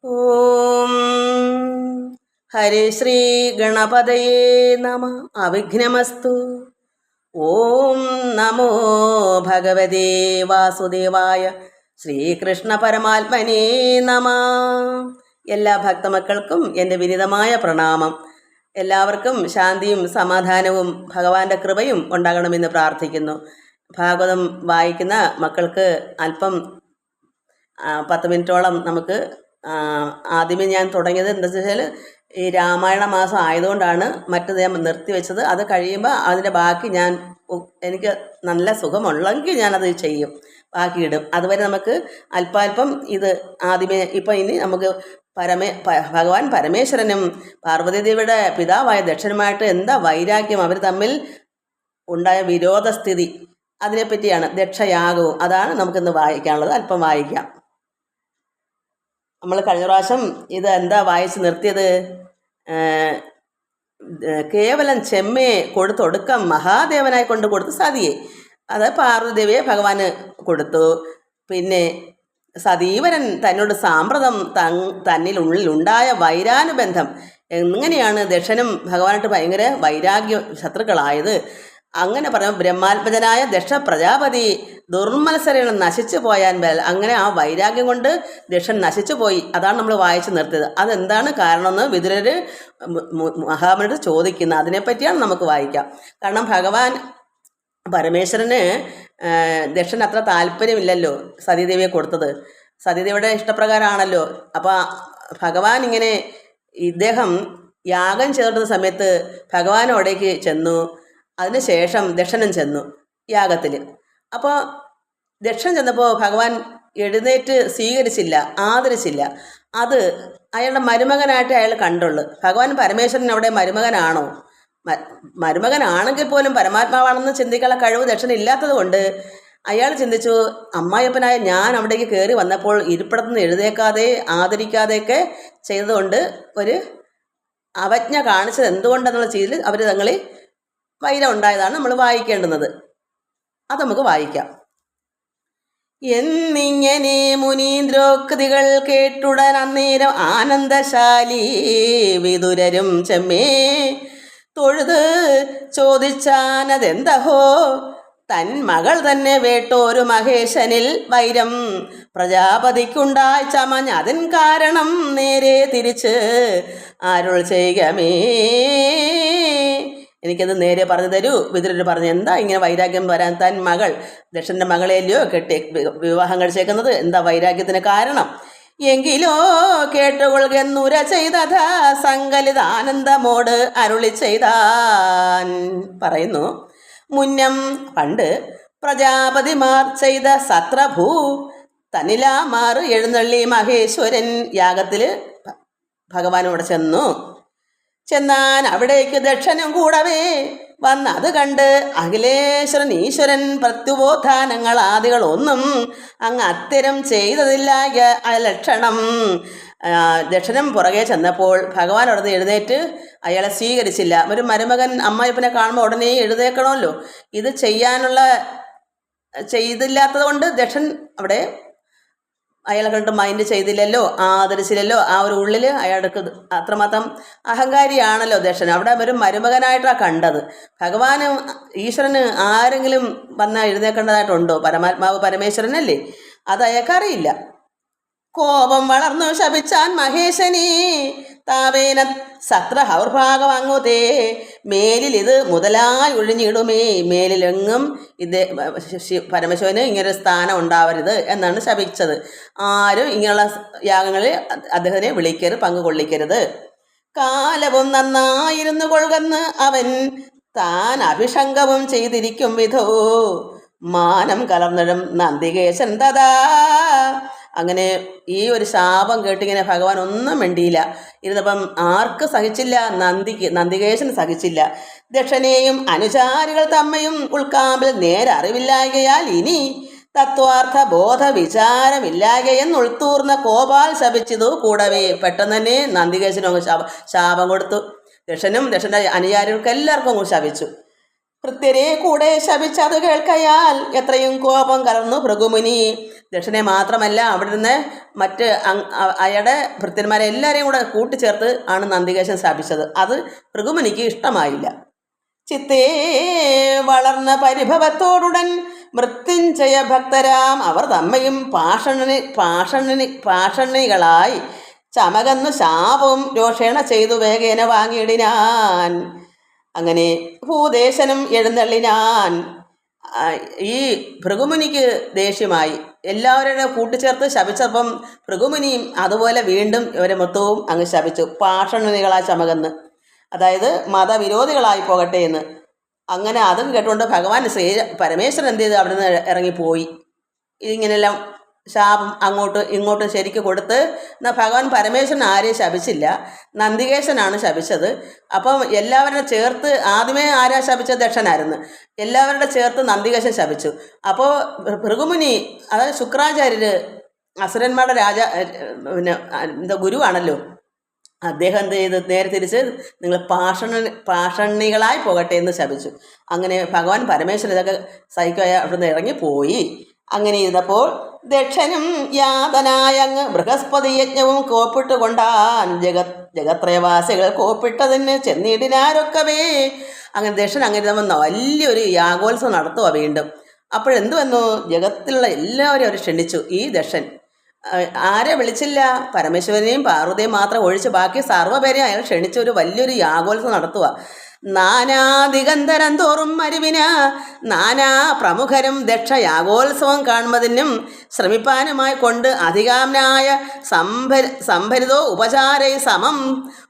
ഓം ഹരി ശ്രീ ഗണപതയേ നമ. അവിഘ്നമസ്തു. ഓം നമോ ഭഗവതേ വാസുദേവായ ശ്രീകൃഷ്ണ പരമാത്മനേ നമ. എല്ലാ ഭക്തമക്കൾക്കും എൻ്റെ വിനീതമായ പ്രണാമം. എല്ലാവർക്കും ശാന്തിയും സമാധാനവും ഭഗവാന്റെ കൃപയും ഉണ്ടാകണമെന്ന് പ്രാർത്ഥിക്കുന്നു. ഭാഗവതം വായിക്കുന്ന മക്കൾക്ക് അല്പം 10 മിനിറ്റോളം നമുക്ക് ആദ്യമേ ഞാൻ തുടങ്ങിയത് എന്താ വെച്ചാൽ ഈ രാമായണ മാസം ആയതുകൊണ്ടാണ് മറ്റത് ഞാൻ നിർത്തിവെച്ചത്. അത് കഴിയുമ്പോൾ അതിൻ്റെ ബാക്കി ഞാൻ എനിക്ക് നല്ല സുഖമുള്ളെങ്കിൽ ഞാനത് ചെയ്യും, ബാക്കി ഇടും. അതുവരെ നമുക്ക് അല്പാൽപ്പം ഇത് ആദ്യമേ ഇപ്പം ഇനി നമുക്ക് ഭഗവാൻ പരമേശ്വരനും പാർവതീദേവിയുടെ പിതാവായ ദക്ഷനുമായിട്ട് എന്താ വൈരാഗ്യം, അവർ തമ്മിൽ ഉണ്ടായ വിരോധസ്ഥിതി, അതിനെപ്പറ്റിയാണ് ദക്ഷയാഗവും. അതാണ് നമുക്കിന്ന് വായിക്കാനുള്ളത്. അല്പം വായിക്കാം. നമ്മൾ കഴിഞ്ഞ പ്രാവശ്യം ഇത് എന്താ വായിച്ച് നിർത്തിയത്? കേവലം ചെമ്മയെ കൊടുത്തൊടുക്കം മഹാദേവനായി കൊണ്ട് കൊടുത്തു സതിയെ, അത് പാർവതീദേവിയെ ഭഗവാന് കൊടുത്തു. പിന്നെ സതീവരൻ തന്നോട് സാമ്പ്രതം തന്നിലുള്ളിലുണ്ടായ വൈരാനുബന്ധം, എങ്ങനെയാണ് ദക്ഷനും ഭഗവാനായിട്ട് ഭയങ്കര വൈരാഗ്യ ശത്രുക്കളായത്. അങ്ങനെ പറഞ്ഞു ബ്രഹ്മാത്മജനായ ദക്ഷ പ്രജാപതി ദുർമത്സരം നശിച്ചു പോയാൻ അങ്ങനെ ആ വൈരാഗ്യം കൊണ്ട് ദക്ഷൻ നശിച്ചു പോയി. അതാണ് നമ്മൾ വായിച്ചു നിർത്തിയത്. അതെന്താണ് കാരണമെന്ന് വിതുരർ മഹാമുനിയോട് ചോദിക്കുന്നത്. അതിനെപ്പറ്റിയാണ് നമുക്ക് വായിക്കാം. കാരണം ഭഗവാൻ പരമേശ്വരന് ദക്ഷൻ അത്ര താല്പര്യമില്ലല്ലോ സതീദേവിയെ കൊടുത്തത്. സതീദേവിയുടെ ഇഷ്ടപ്രകാരമാണല്ലോ. അപ്പോൾ ഭഗവാൻ ഇങ്ങനെ ഇദ്ദേഹം യാഗം ചെയ്തിരുന്ന സമയത്ത് ഭഗവാനോടേക്ക് ചെന്നു. അതിനുശേഷം ദക്ഷനും ചെന്നു യാഗത്തിൽ. അപ്പോൾ ദക്ഷൻ ചെന്നപ്പോൾ ഭഗവാൻ എഴുന്നേറ്റ് സ്വീകരിച്ചില്ല, ആദരിച്ചില്ല. അത് അയാളുടെ മരുമകനായിട്ട് അയാൾ കണ്ടുള്ളു. ഭഗവാൻ പരമേശ്വരൻ അവിടെ മരുമകനാണോ? മരുമകനാണെങ്കിൽ പോലും പരമാത്മാവാണെന്ന് ചിന്തിക്കാനുള്ള കഴിവ് ദക്ഷൻ ഇല്ലാത്തത് കൊണ്ട് അയാൾ ചിന്തിച്ചു, അമ്മായിയപ്പനായ ഞാൻ അവിടേക്ക് കയറി വന്നപ്പോൾ ഇരിപ്പിടത്തുനിന്ന് എഴുതേക്കാതെ ആദരിക്കാതെയൊക്കെ ചെയ്തതുകൊണ്ട് ഒരു അവജ്ഞ കാണിച്ചത് എന്തുകൊണ്ടെന്നുള്ള രീതിയിൽ അവർ തങ്ങളിൽ വൈരം ഉണ്ടായതാണ് നമ്മൾ വായിക്കേണ്ടുന്നത്. അത് നമുക്ക് വായിക്കാം. എന്നിങ്ങനെ മുനീന്ദ്രോക്തികൾ കേട്ടുടൻ അന്നേരം ആനന്ദശാലി വിതുരരും ചെമ്മേ തൊഴുത് ചോദിച്ചാനതെന്തഹോ തൻ മകൾ തന്നെ വേട്ടോരു മഹേശനിൽ വൈരം പ്രജാപതിക്കുണ്ടായി ചമഞ്ഞ് അതിൻ കാരണം നേരെ തിരിച്ച് അരുൾ ചെയ്യമേ. എനിക്കത് നേരെ പറഞ്ഞു തരൂ. വിതുരർ പറഞ്ഞു, എന്താ ഇങ്ങനെ വൈരാഗ്യം വരാൻ? താൻ മകൾ ദക്ഷൻ്റെ മകളെയല്ലയോ വിവാഹം കഴിച്ചേക്കുന്നത്, എന്താ വൈരാഗ്യത്തിന് കാരണം? എങ്കിലോ കേട്ടുകൊള്ളുന്നുര ചെയ്തത സങ്കലിത ആനന്ദമോട് അരുളി ചെയ്താൻ. പറയുന്നു, മുന്നം പണ്ട് പ്രജാപതിമാർ ചെയ്ത സത്രഭൂ തനിലാമാർ എഴുന്നള്ളി മഹേശ്വരൻ യാഗത്തിൽ ഭഗവാനോട് ചെന്നാൻ അവിടേക്ക് ദക്ഷനും കൂടവേ വന്നത് കണ്ട് അഖിലേശ്വരൻ ഈശ്വരൻ പ്രത്യുബോധാനങ്ങൾ ആദികളൊന്നും അങ്ങ് അത്തരം ചെയ്തതില്ലായ ലക്ഷണം. ദക്ഷനും പുറകെ ചെന്നപ്പോൾ ഭഗവാൻ അവിടെ എഴുന്നേറ്റ് അയാളെ സ്വീകരിച്ചില്ല. ഒരു മരുമകൻ അമ്മായിപ്പനെ കാണുമ്പോൾ ഉടനെ എഴുന്നേൽക്കണമല്ലോ. ഇത് ചെയ്തില്ലാത്തത് കൊണ്ട് ദക്ഷൻ അവിടെ അയാളെ കണ്ട് മൈൻഡ് ചെയ്തില്ലല്ലോ, ആദരിച്ചില്ലല്ലോ. ആ ഒരു ഉള്ളിൽ അയാൾക്ക് അത്രമാത്രം അഹങ്കാരിയാണല്ലോ ദക്ഷൻ. അവിടെ ഒരു മരുമകനായിട്ടാണ് കണ്ടത്. ഭഗവാന് ഈശ്വരന് ആരെങ്കിലും വന്നാൽ എഴുന്നേൽക്കേണ്ടതായിട്ടുണ്ടോ? പരമാത്മാവ് പരമേശ്വരനല്ലേ, അത് അയാൾക്കറിയില്ല. കോപം വളർന്നു ശപിച്ചാൻ മഹേശനീ താവേന സത്ര ഹൗർഭാഗം അങ്ങുതേ മേലിൽ ഇത് മുതലായി ഒഴിഞ്ഞിടുമേ. മേലിലെങ്ങും ഇത് പരമശിവന് ഇങ്ങനൊരു സ്ഥാനം ഉണ്ടാവരുത് എന്നാണ് ശപിച്ചത്. ആരും ഇങ്ങനെയുള്ള യാഗങ്ങളിൽ അദ്ദേഹത്തിനെ വിളിക്കരുത്, പങ്കുകൊള്ളിക്കരുത്. കാലവും നന്നായിരുന്നു കൊള്ളുകന്ന് അവൻ താൻ അഭിഷംഗവും ചെയ്തിരിക്കും വിധോ മാനം കലർന്നിടും നന്ദികേശൻ തഥാ. അങ്ങനെ ഈ ഒരു ശാപം കേട്ടിങ്ങനെ ഭഗവാൻ ഒന്നും മിണ്ടിയില്ല ഇരുന്നപ്പം ആർക്ക് സഹിച്ചില്ല? നന്ദികേശന് സഹിച്ചില്ല. ദക്ഷനെയും അനുചാരികൾ തമ്മയും ഉൾക്കാമ്പിൽ നേരെ അറിവില്ലായകയാൽ ഇനി തത്വാർത്ഥ ബോധ വിചാരമില്ലായകയെന്നുൾത്തൂർന്ന കോപാൽ ശപിച്ചതു കൂടവേ. പെട്ടെന്ന് തന്നെ നന്ദികേശനും അങ്ങ് ശാപം കൊടുത്തു. ദക്ഷനും ദക്ഷൻ്റെ അനുചാരികൾക്ക് എല്ലാവർക്കും അങ്ങ് ശപിച്ചു. ഭൃത്യരെ കൂടെ ശപിച്ചത് കേൾക്കയാൽ എത്രയും കോപം കലർന്നു ഭൃഗുമുനി ദക്ഷനെ മാത്രമല്ല അവിടെ നിന്ന് മറ്റ് അയാളുടെ ഭൃത്യന്മാരെ എല്ലാവരെയും കൂടെ കൂട്ടിച്ചേർത്ത് ആണ് നന്ദികേശൻ ശപിച്ചത്. അത് ഭൃഗുമുനിക്ക് ഇഷ്ടമായില്ല. ചിത്തേ വളർന്ന പരിഭവത്തോടുടൻ മൃത്യുഞ്ജയ ഭക്തരാം അവർ തമ്മയും പാഷണികളായി ചമകന്നു ശാപവും രോഷേണ ചെയ്തു വേഗേന വാങ്ങിയിടിനാൻ. അങ്ങനെ ഭൂദേശനും എഴുന്നള്ളിനാൻ. ഈ ഭൃഗുമുനിക്ക് ദേഷ്യമായി. എല്ലാവരുടെ കൂട്ടിച്ചേർത്ത് ശപിച്ചപ്പം ഭൃഗുമുനിയും അതുപോലെ വീണ്ടും ഇവരെ മൊത്തവും അങ്ങ് ശപിച്ചു. പാഷണികളായി ചമകന്ന്, അതായത് മതവിരോധികളായി പോകട്ടെ എന്ന്. അങ്ങനെ അതും കേട്ടുകൊണ്ട് ഭഗവാൻ പരമേശ്വരൻ എന്ത് ചെയ്ത് അവിടെ നിന്ന് ഇറങ്ങിപ്പോയി. ഇങ്ങനെയെല്ലാം ശാപം അങ്ങോട്ട് ഇങ്ങോട്ട് ശരിക്ക് കൊടുത്ത്. എന്നാൽ ഭഗവാൻ പരമേശ്വരൻ ആരെയും ശപിച്ചില്ല, നന്ദികേശനാണ് ശപിച്ചത്. അപ്പം എല്ലാവരുടെ ചേർത്ത് ആദ്യമേ ആരാ ശപിച്ചത്? ദക്ഷനായിരുന്നു. എല്ലാവരുടെ ചേർത്ത് നന്ദികേശൻ ശപിച്ചു. അപ്പോൾ ഭൃഗുമുനി, അതായത് ശുക്രാചാര്യർ അസുരന്മാരുടെ പിന്നെ എന്താ ഗുരുവാണല്ലോ, അദ്ദേഹം എന്ത് ചെയ്ത് നേരെ തിരിച്ച് നിങ്ങൾ പാഷണികളായി പോകട്ടെ എന്ന് ശപിച്ചു. അങ്ങനെ ഭഗവാൻ പരമേശ്വരൻ ഇതൊക്കെ സഹിക്കായ അവിടുന്ന് ഇറങ്ങിപ്പോയി. അങ്ങനെ ഇരുന്നപ്പോൾ ദക്ഷനും യാതനായ അങ്ങ് ബൃഹസ്പതി യജ്ഞവും കോപ്പിട്ട് കൊണ്ടാൻ ജഗത്രയവാസികൾ കോപ്പിട്ടതിന് ചെന്നിടിനാരൊക്കവേ. അങ്ങനെ ദക്ഷൻ അങ്ങനെ നമ്മൾ വലിയൊരു യാഗോത്സവം നടത്തുക വീണ്ടും. അപ്പോഴെന്തു വന്നു? ജഗത്തിലുള്ള എല്ലാവരും അവർ ക്ഷണിച്ചു. ഈ ദക്ഷൻ ആരെ വിളിച്ചില്ല? പരമേശ്വരനെയും പാർവതിയും മാത്രം ഒഴിച്ച് ബാക്കി സർവ്വപേരെയും അയാൾ ക്ഷണിച്ച ഒരു വലിയൊരു യാഗോത്സവം നടത്തുക. നാനാദിഗന്ധരം തോറും മരുവിന നാനാ പ്രമുഖരും ദക്ഷ യാഗോത്സവം കാണുന്നതിനും ശ്രമിപ്പാനുമായി കൊണ്ട് അധികാംനായ സംഭരിതോ ഉപചാരൈ സമം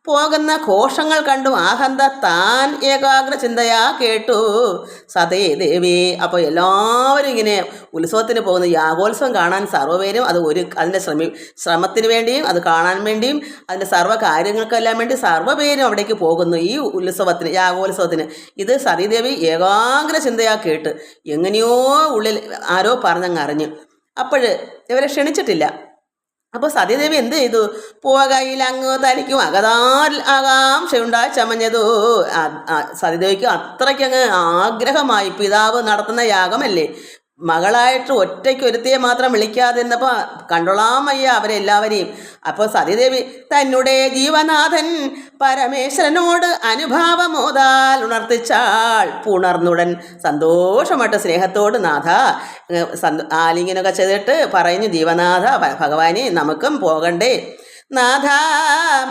പോകുന്ന ഘോഷങ്ങൾ കണ്ടു ആഹന്ത താൻ ഏകാഗ്ര ചിന്തയാ കേട്ടു സതേ ദേവി. അപ്പോൾ എല്ലാവരും ഇങ്ങനെ ഉത്സവത്തിന് പോകുന്ന യാഗോത്സവം കാണാൻ സർവ്വപേരും അത് അതിൻ്റെ ശ്രമത്തിന് വേണ്ടിയും അത് കാണാൻ വേണ്ടിയും അതിൻ്റെ സർവ്വ കാര്യങ്ങൾക്കെല്ലാം വേണ്ടി സർവ്വപേരും അവിടേക്ക് പോകുന്നു ഈ ഉത്സവത്തിന്, യാഗോത്സവത്തിന്. ഇത് സതീദേവി ഏകാഗ്ര ചിന്തയാ കേട്ട് എങ്ങനെയോ ഉള്ളിൽ ആരോ പറഞ്ഞങ്ങ് അറിഞ്ഞു. അപ്പോൾ ഇവരെ ക്ഷണിച്ചിട്ടില്ല. അപ്പോൾ സതീദേവി എന്ത് ചെയ്തു? പോകയിൽ അങ്ങ് തനിക്കും ആകാംക്ഷയുണ്ടായി ചമഞ്ഞതു. സതീദേവിക്ക് അത്രയ്ക്കങ്ങ് ആഗ്രഹമായി. പിതാവ് നടത്തുന്ന യാഗമല്ലേ, മകളായിട്ട് ഒറ്റയ്ക്ക് ഒരുത്തിയെ മാത്രം വിളിക്കാതിരുന്നപ്പോൾ കണ്ടോളാൻ വയ്യ അവരെല്ലാവരെയും. അപ്പോൾ സതീദേവി തന്നെ ജീവനാഥൻ പരമേശ്വരനോട് അനുഭാവമോതാൽ ഉണർത്തിച്ചാൾ. പുണർന്നുടൻ സന്തോഷമായിട്ട് സ്നേഹത്തോട് നാഥ ആലിംഗനൊക്കെ ചെയ്തിട്ട് പറഞ്ഞു, ജീവനാഥ ഭഗവാനെ നമുക്കും പോകണ്ടേ? നാഥ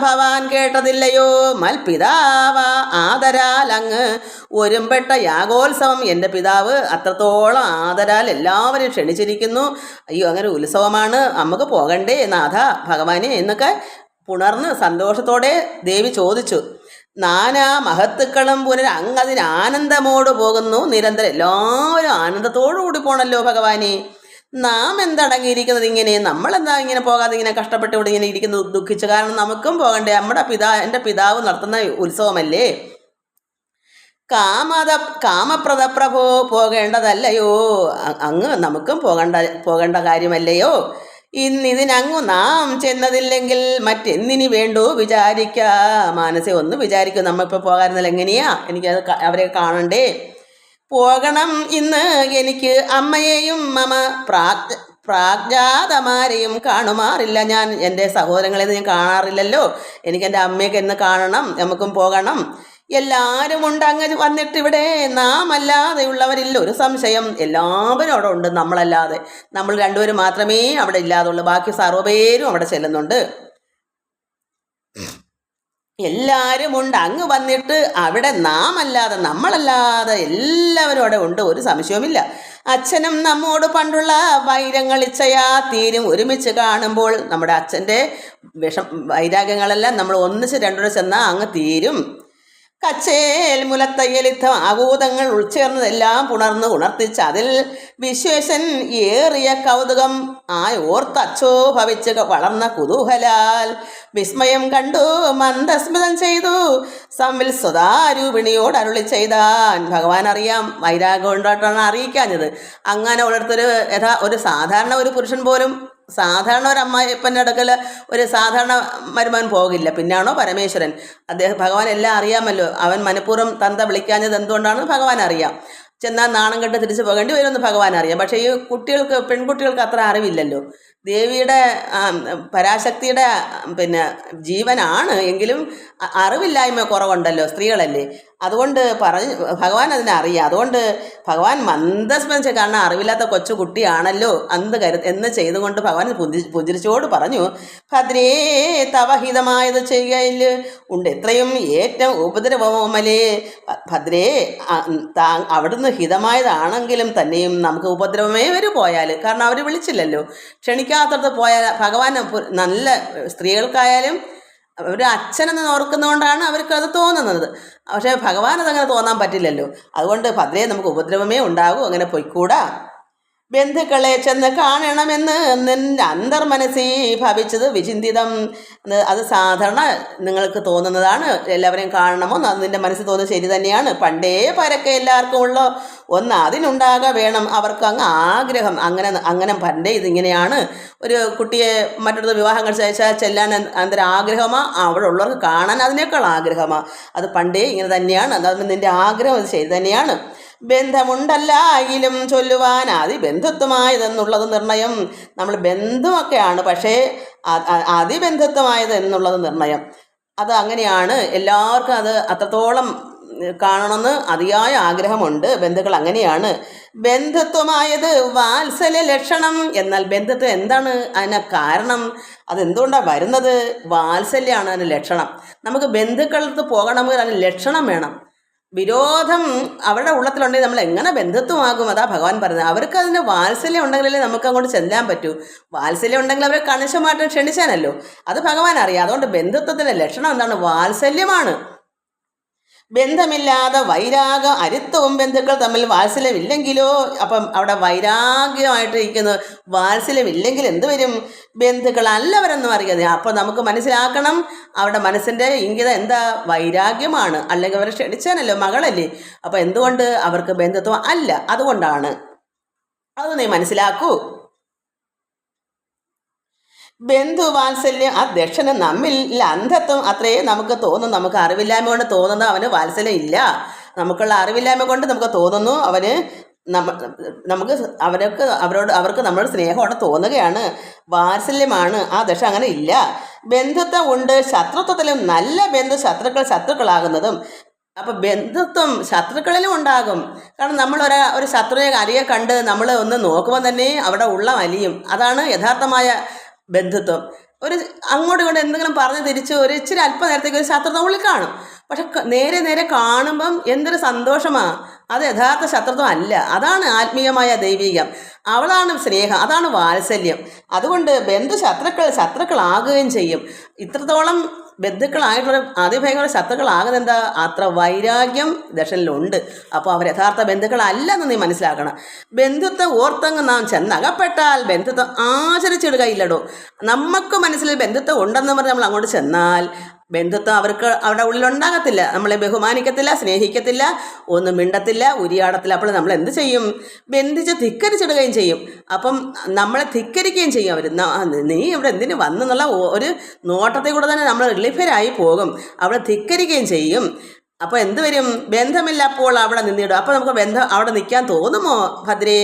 ഭവാൻ കേട്ടതില്ലയോ മൽപിതാവ ആദരാൽ അങ്ങ് ഒരുമ്പെട്ട യാഗോത്സവം എൻ്റെ പിതാവ് അത്രത്തോളം ആദരാൽ എല്ലാവരും ക്ഷണിച്ചിരിക്കുന്നു. അയ്യോ അങ്ങനെ ഉത്സവമാണ്, നമുക്ക് പോകണ്ടേ നാഥ ഭഗവാനെ എന്നൊക്കെ പുണർന്ന് സന്തോഷത്തോടെ ദേവി ചോദിച്ചു. നാനാ മഹത്തുക്കളും അങ്ങതിന് ആനന്ദമോട് പോകുന്നു നിരന്തരം. എല്ലാവരും ആനന്ദത്തോടു കൂടി പോണല്ലോ ഭഗവാനെ. നാം എന്തടങ്ങിയിരിക്കുന്നത് ഇങ്ങനെ? നമ്മളെന്താ ഇങ്ങനെ പോകാതെ ഇങ്ങനെ കഷ്ടപ്പെട്ട് ഇവിടെ ഇങ്ങനെ ഇരിക്കുന്നത് ദുഃഖിച്ച്? കാരണം നമുക്കും പോകണ്ടേ, എൻ്റെ പിതാവ് നടത്തുന്ന ഉത്സവമല്ലേ. കാമപ്രദ പ്രഭോ പോകേണ്ടതല്ലയോ അങ്ങ്? നമുക്കും പോകേണ്ട കാര്യമല്ലയോ? ഇതിനങ്ങു നാം ചെന്നതില്ലെങ്കിൽ മറ്റെന്തിനു വേണ്ടു മനസ്സെ ഒന്ന് വിചാരിക്കും. നമ്മളിപ്പോൾ പോകാറുന്നല്ല എങ്ങനെയാ? എനിക്കത് അവരെ കാണണ്ടേ. പോകണം ഇന്ന് എനിക്ക് അമ്മയെയും മമ പ്രാജ്ഞാതമാരെയും കാണുമാറില്ല. ഞാൻ എൻ്റെ സഹോദരങ്ങളെ ഞാൻ കാണാറില്ലല്ലോ. എനിക്ക് എൻ്റെ അമ്മയൊക്കെ എന്ന് കാണണം, നമുക്കും പോകണം. എല്ലാവരും ഉണ്ട് അങ്ങ് വന്നിട്ടിവിടെ. നാം അല്ലാതെയുള്ളവരില്ല ഒരു സംശയം. എല്ലാവരും അവിടെ ഉണ്ട്, നമ്മളല്ലാതെ. നമ്മൾ രണ്ടുപേരും മാത്രമേ അവിടെ ഇല്ലാതുള്ളൂ, ബാക്കി സർവ്വപേരും അവിടെ ചെല്ലുന്നുണ്ട്. എല്ലാവരും ഉണ്ട് അങ്ങ് വന്നിട്ട് അവിടെ. നാം അല്ലാതെ നമ്മളല്ലാതെ എല്ലാവരും അവിടെ ഉണ്ട്, ഒരു സംശയവുമില്ല. അച്ഛനും നമ്മോട് പണ്ടുള്ള വൈരങ്ങളിച്ചയാ തീരും ഒരുമിച്ച് കാണുമ്പോൾ. നമ്മുടെ അച്ഛൻ്റെ വൈരാഗ്യങ്ങളെല്ലാം നമ്മൾ ഒന്നിച്ച് രണ്ടുകൂടെ ചെന്നാൽ അങ്ങ് തീരും. കച്ചേൽ മുലത്തയ്യലിത്തം ആകൂതങ്ങൾ ഉൾച്ചേർന്നതെല്ലാം ഉണർത്തിച്ച് അതിൽ വിശ്വേശൻ ഏറിയ കൗതുകം ഓർത്തച്ചോ ഭവിച്ച് വളർന്ന കുതൂഹലാൽ വിസ്മയം കണ്ടു മന്ദസ്മിതം ചെയ്തു സംവിൽ സ്വതാരൂപിണിയോട് അരുളി ചെയ്താൻ. ഭഗവാൻ അറിയാം വൈരാഗ്യം കൊണ്ടായിട്ടാണ് അറിയിക്കാഞ്ഞത്. അങ്ങനെ ഒരു സാധാരണ ഒരു പുരുഷൻ പോലും, സാധാരണ ഒരു അമ്മായിപ്പൻ്റെ അടുക്കൽ ഒരു സാധാരണ മരുമകൻ പോകില്ല. പിന്നാണോ പരമേശ്വരൻ? ഭഗവാൻ എല്ലാം അറിയാമല്ലോ. അവൻ മനഃപൂർവ്വം തന്ത വിളിക്കാഞ്ഞത് എന്തുകൊണ്ടാണ് ഭഗവാൻ അറിയാം. ചെന്നാൽ നാണം കെട്ട് തിരിച്ചു പോകേണ്ടി വരുമെന്ന് ഭഗവാൻ അറിയാം. പക്ഷേ ഈ പെൺകുട്ടികൾക്ക് അത്ര അറിവില്ലല്ലോ. ദേവിയുടെ പരാശക്തിയുടെ പിന്നെ ജീവനാണ് എങ്കിലും അറിവില്ലായ്മ കുറവുണ്ടല്ലോ, സ്ത്രീകളല്ലേ. അതുകൊണ്ട് ഭഗവാൻ അതിനറിയാം. അതുകൊണ്ട് ഭഗവാൻ മന്ദസ്മരിച്ച്, കാരണം അറിവില്ലാത്ത കൊച്ചു കുട്ടിയാണല്ലോ എന്ന് ചെയ്തുകൊണ്ട് ഭഗവാൻ പുഞ്ചിരിച്ചോട് പറഞ്ഞു, ഭദ്രേ തവഹിതമായത് ചെയ്യുകയിൽ ഉണ്ട് എത്രയും ഏറ്റവും ഉപദ്രവമലേ. ഭദ്രേ അവിടുന്ന് ഹിതമായതാണെങ്കിലും തന്നെയും നമുക്ക് ഉപദ്രവമേ പോയാൽ, കാരണം അവർ വിളിച്ചില്ലല്ലോ. ക്ഷണിക്കാത്തടത്ത് പോയാൽ ഭഗവാൻ നല്ല സ്ത്രീകൾക്കായാലും ഒരു അച്ഛനെന്ന് ഓർക്കുന്നതുകൊണ്ടാണ് അവർക്ക് അത് തോന്നുന്നത്. പക്ഷേ ഭഗവാൻ അതങ്ങനെ തോന്നാൻ പറ്റില്ലല്ലോ. അതുകൊണ്ട് ഭദ്രേ നമുക്ക് ഉപദ്രവമേ ഉണ്ടാകൂ, അങ്ങനെ പൊയ്ക്കൂടാ. ബന്ധുക്കളെ ചെന്ന് കാണണമെന്ന് നിൻ്റെ അന്തർമനസ്സി ഭവിച്ചത് വിചിന്തിതം. അത് സാധാരണ നിങ്ങൾക്ക് തോന്നുന്നതാണ്, എല്ലാവരെയും കാണണമോ അത് നിൻ്റെ മനസ്സിൽ തോന്നുന്നത് ശരി തന്നെയാണ്. പണ്ടേ പരക്കെ എല്ലാവർക്കും ഉള്ള ഒന്ന് അതിനുണ്ടാക വേണം അവർക്ക് അങ്ങ് ആഗ്രഹം. അങ്ങനെ പണ്ടേ ഇതിങ്ങനെയാണ്. ഒരു കുട്ടിയെ മറ്റൊരു വിവാഹം കഴിച്ചയച്ചാൽ ചെല്ലാൻ അന്തരം ആഗ്രഹമാണ്, അവിടെ ഉള്ളവർക്ക് കാണാൻ അതിനേക്കാൾ ആഗ്രഹമാണ്. അത് പണ്ടേ ഇങ്ങനെ തന്നെയാണ്. അതായത് നിൻ്റെ ആഗ്രഹം അത് ശരി തന്നെയാണ്. ബന്ധമുണ്ടല്ലായാലും ചൊല്ലുവാൻ അതിബന്ധുത്വമായതെന്നുള്ളത് നിർണയം. നമ്മൾ ബന്ധുവൊക്കെയാണ്, പക്ഷേ അതിബന്ധുത്വമായത് എന്നുള്ളത് നിർണയം. അത് അങ്ങനെയാണ്. എല്ലാവർക്കും അത് അത്രത്തോളം കാണണമെന്ന് അതിയായ ആഗ്രഹമുണ്ട്. ബന്ധുക്കൾ അങ്ങനെയാണ്. ബന്ധുത്വമായത് വാത്സല്യ ലക്ഷണം. എന്നാൽ ബന്ധുത്വം എന്താണ് അതിന് കാരണം? അതെന്തുകൊണ്ടാണ് വരുന്നത്? വാത്സല്യമാണ് അതിന് ലക്ഷണം. നമുക്ക് ബന്ധുക്കളടുത്ത് പോകണമെങ്കിൽ അതിന് ലക്ഷണം വേണം. വിരോധം അവരുടെ ഉള്ളത്തിലുണ്ടെങ്കിൽ നമ്മൾ എങ്ങനെ ബന്ധുത്വമാകും? അതാ ഭഗവാൻ പറയുന്നത്. അവർക്ക് അതിന് വാത്സല്യം ഉണ്ടെങ്കിലല്ലേ നമുക്ക് അങ്ങോട്ട് ചെല്ലാൻ പറ്റൂ. വാത്സല്യം ഉണ്ടെങ്കിൽ അവരെ കണിശമായിട്ട് ക്ഷണിച്ചാനല്ലോ. അത് ഭഗവാൻ അറിയാം. അതുകൊണ്ട് ബന്ധുത്വത്തിൻ്റെ ലക്ഷണം എന്താണ്? വാത്സല്യമാണ്. ബന്ധമില്ലാതെ വൈരാഗം അരിത്വവും. ബന്ധുക്കൾ തമ്മിൽ വാത്സല്യമില്ലെങ്കിലോ, അപ്പം അവിടെ വൈരാഗ്യമായിട്ടിരിക്കുന്ന വാത്സല്യമില്ലെങ്കിൽ എന്ത് വരും? ബന്ധുക്കൾ അല്ലവരെന്നും അറിയാതെ. അപ്പം നമുക്ക് മനസ്സിലാക്കണം അവരുടെ മനസ്സിൻ്റെ ഇംഗിതം എന്താ? വൈരാഗ്യമാണ്. അല്ലെങ്കിൽ അവരെ ക്ഷണിച്ചാനല്ലോ, മകളല്ലേ. അപ്പം എന്തുകൊണ്ട് അവർക്ക് ബന്ധുത്വം അല്ല? അതുകൊണ്ടാണ്. അത് നീ മനസ്സിലാക്കൂ. ബന്ധുവാത്സല്യം ആ ദക്ഷന് നമ്മിൽ അന്ധത്വം അത്രയേ നമുക്ക് തോന്നുന്നു. നമുക്ക് അറിവില്ലായ്മ കൊണ്ട് തോന്നുന്നു അവന് വാത്സല്യം ഇല്ല. നമുക്കുള്ള അറിവില്ലായ്മ കൊണ്ട് നമുക്ക് തോന്നുന്നു അവന് നമുക്ക് അവർക്ക് നമ്മളോട് സ്നേഹമാണ് തോന്നുകയാണ്. വാത്സല്യമാണ്. ആ ദശ അങ്ങനെ ഇല്ല. ബന്ധുത്വം ഉണ്ട്. ശത്രുത്വത്തിലും നല്ല ശത്രുക്കൾ ശത്രുക്കളാകുന്നതും. അപ്പം ബന്ധുത്വം ശത്രുക്കളിലും ഉണ്ടാകും. കാരണം നമ്മൾ ഒരു ശത്രുവിനെ അരിയെ കണ്ട് നമ്മൾ ഒന്ന് നോക്കുമ്പോൾ തന്നെ അവിടെ ഉള്ള വലിയും. അതാണ് യഥാർത്ഥമായ ബന്ധുത്വം. അങ്ങോട്ടും ഇങ്ങോട്ടും എന്തെങ്കിലും പറഞ്ഞ് തിരിച്ച് ഒരു ഇച്ചിരി അല്പനേരത്തേക്ക് ഒരു ശത്രുത ഉള്ളിൽ കാണും. പക്ഷെ നേരെ കാണുമ്പം എന്തൊരു സന്തോഷമാണ്. അത് യഥാർത്ഥ ശത്രുത്വം അല്ല. അതാണ് ആത്മീയമായ ദൈവികം. അവളാണ് സ്നേഹം, അതാണ് വാത്സല്യം. അതുകൊണ്ട് ശത്രുക്കളാകുകയും ചെയ്യും. ഇത്രത്തോളം ബന്ധുക്കളായിട്ടുള്ള അതിഭയങ്കര ശത്രുക്കളാകുന്നത് എന്താ? അത്ര വൈരാഗ്യം ദക്ഷനിലുണ്ട്. അപ്പോൾ അവർ യഥാർത്ഥ ബന്ധുക്കളല്ലെന്ന് നീ മനസ്സിലാക്കണം. ബന്ധുത്വം ഓർത്തങ്ങ് നാം ചെന്നകപ്പെട്ടാൽ ബന്ധുത്വം ആചരിച്ചിടുകയില്ലടോ. നമുക്ക് മനസ്സിൽ ബന്ധുത്വം ഉണ്ടെന്ന് പറഞ്ഞ് നമ്മൾ അങ്ങോട്ട് ചെന്നാൽ ബന്ധുത്വം അവരുടെ ഉള്ളിലുണ്ടാകത്തില്ല. നമ്മളെ ബഹുമാനിക്കത്തില്ല, സ്നേഹിക്കത്തില്ല, ഒന്നും മിണ്ടത്തില്ല, ഉരിയാടത്തില്ല. അപ്പോൾ നമ്മൾ എന്ത് ചെയ്യും? ബന്ധിച്ച് ധിക്കരിച്ചിടുകയും ചെയ്യും. അപ്പം നമ്മളെ ധിക്കരിക്കുകയും ചെയ്യും അവർ. നീ ഇവിടെ എന്തിനു വന്നെന്നുള്ള ഒരു നോട്ടത്തിൽ കൂടെ തന്നെ നമ്മൾ റിലീഫരായി പോകും. അവിടെ ധിക്കരിക്കുകയും ചെയ്യും. അപ്പോൾ എന്ത് വരും? ബന്ധമില്ല. അപ്പോൾ അവിടെ നിന്നിടും. അപ്പോൾ നമുക്ക് അവിടെ നിൽക്കാൻ തോന്നുമോ? ഭദ്രേ,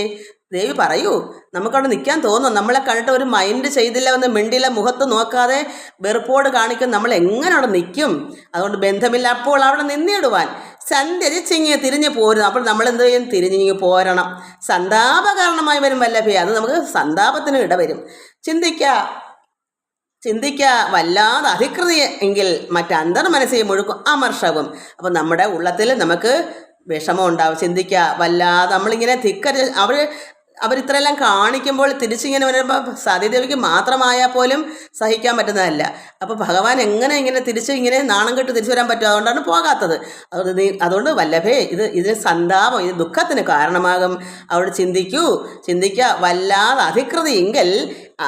ദേവി പറയൂ. നമുക്കവിടെ നിൽക്കാൻ തോന്നും? നമ്മളെ കണ്ടിട്ട് ഒരു മൈൻഡ് ചെയ്തില്ല, ഒന്ന് മിണ്ടില്ല, മുഖത്ത് നോക്കാതെ വെറുപ്പോട് കാണിക്കും. നമ്മൾ എങ്ങനെ അവിടെ നിൽക്കും? അതുകൊണ്ട് ബന്ധമില്ല അപ്പോൾ അവിടെ നിന്നിടുവാൻ. സന്ധ്യരിച്ചിങ്ങി തിരിഞ്ഞു പോരും. അപ്പോൾ നമ്മൾ എന്ത് ചെയ്യും? തിരിഞ്ഞിങ്ങി പോരണം. സന്താപകാരണമായി വരും വല്ലഭേ. അത് നമുക്ക് സന്താപത്തിന് ഇടവരും. ചിന്തിക്ക വല്ലാതെ അധികൃതി എങ്കിൽ മറ്റന്തർമനസ്സിൽ മുഴുക്കും അമർഷവും. അപ്പം നമ്മുടെ ഉള്ളത്തിൽ നമുക്ക് വിഷമം ഉണ്ടാവും. ചിന്തിക്കുക വല്ലാതെ നമ്മളിങ്ങനെ അവരിത്രയെല്ലാം കാണിക്കുമ്പോൾ തിരിച്ചിങ്ങനെ വരുമ്പോൾ സതീദേവിക്ക് മാത്രമായാൽ പോലും സഹിക്കാൻ പറ്റുന്നതല്ല. അപ്പോൾ ഭഗവാൻ ഇങ്ങനെ ഇങ്ങനെ നാണം കെട്ട് തിരിച്ചു വരാൻ പറ്റും. അതുകൊണ്ടാണ് പോകാത്തത്. അതുകൊണ്ട് വല്ലഭേ, ഇതിന് സന്താപം, ഇത് ദുഃഖത്തിന് കാരണമാകും. അവിടെ ചിന്തിക്കുക വല്ലാതെ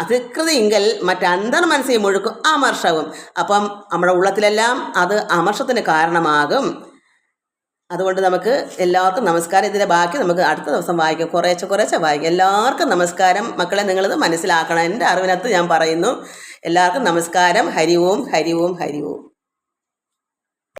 അധികൃതിയെങ്കിൽ മറ്റന്തർമനസ്സിൽ മുഴുക്കും അമർഷവും. അപ്പം നമ്മുടെ ഉള്ളത്തിലെല്ലാം അത് അമർഷത്തിന് കാരണമാകും. അതുകൊണ്ട് നമുക്ക് എല്ലാവർക്കും നമസ്കാരം. ഇതിൻ്റെ ബാക്കി നമുക്ക് അടുത്ത ദിവസം വായിക്കാം. കുറേശ്ശെ വായിക്കാം. എല്ലാവർക്കും നമസ്കാരം. മക്കളെ, നിങ്ങളിത് മനസ്സിലാക്കണം. എൻ്റെ അറിവിനകത്ത് ഞാൻ പറയുന്നു. എല്ലാവർക്കും നമസ്കാരം. ഹരി ഓം, ഹരി ഓം, ഹരി ഓം.